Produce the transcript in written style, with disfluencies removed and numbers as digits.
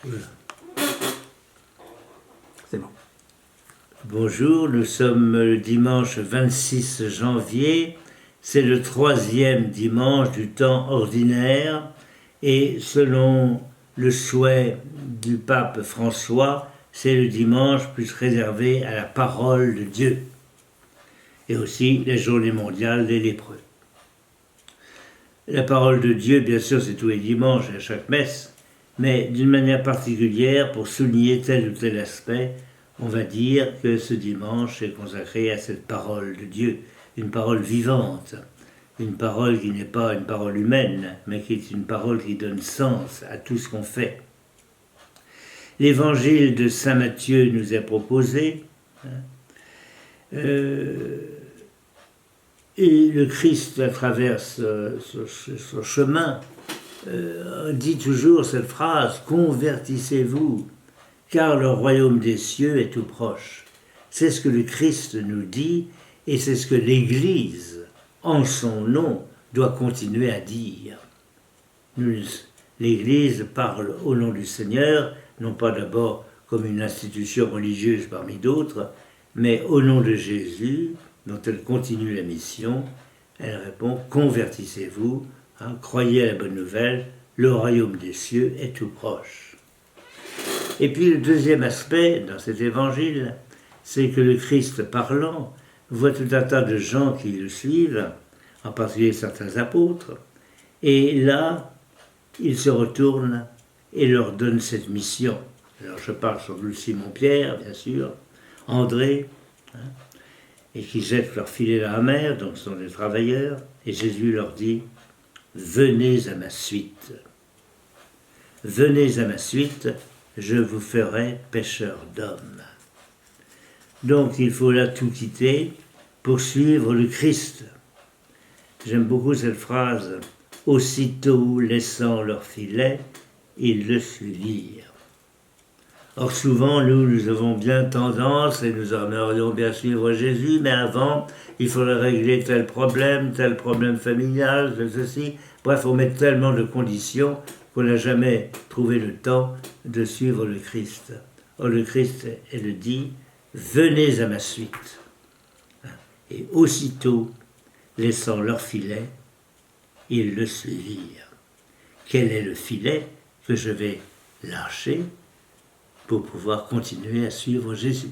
Voilà. C'est bon. Bonjour, nous sommes le dimanche 26 janvier. C'est le 3e dimanche du temps ordinaire. Et selon le souhait du pape François, c'est le dimanche plus réservé à la parole de Dieu. Et aussi la journée mondiale des lépreux. La parole de Dieu, bien sûr, c'est tous les dimanches à chaque messe, mais d'une manière particulière, pour souligner tel ou tel aspect, on va dire que ce dimanche est consacré à cette parole de Dieu, une parole vivante, une parole qui n'est pas une parole humaine, mais qui est une parole qui donne sens à tout ce qu'on fait. L'évangile de Saint Matthieu nous est proposé, et le Christ, à travers ce chemin, dit toujours cette phrase « Convertissez-vous, car le royaume des cieux est tout proche ». C'est ce que le Christ nous dit, et c'est ce que l'Église, en son nom, doit continuer à dire. L'Église parle au nom du Seigneur, non pas d'abord comme une institution religieuse parmi d'autres, mais au nom de Jésus, dont elle continue la mission, elle répond « Convertissez-vous, croyez à la bonne nouvelle, le royaume des cieux est tout proche ». Et puis le deuxième aspect dans cet évangile, c'est que le Christ parlant voit tout un tas de gens qui le suivent, en particulier certains apôtres, et là, il se retourne et leur donne cette mission. Alors je parle sur Simon-Pierre, bien sûr, André, et qui jettent leur filet dans la mer, donc ce sont des travailleurs, et Jésus leur dit « Venez à ma suite. Venez à ma suite, je vous ferai pêcheurs d'hommes. » Donc il faut là tout quitter pour suivre le Christ. J'aime beaucoup cette phrase « Aussitôt laissant leur filet, ils le suivirent. » Or souvent, nous avons bien tendance, et nous aimerions bien suivre Jésus, mais avant, il faudrait régler tel problème familial, ceci. Bref, on met tellement de conditions qu'on n'a jamais trouvé le temps de suivre le Christ. Or, le Christ, elle dit, venez à ma suite. Et aussitôt, laissant leur filet, ils le suivirent. Quel est le filet que je vais lâcher pour pouvoir continuer à suivre Jésus?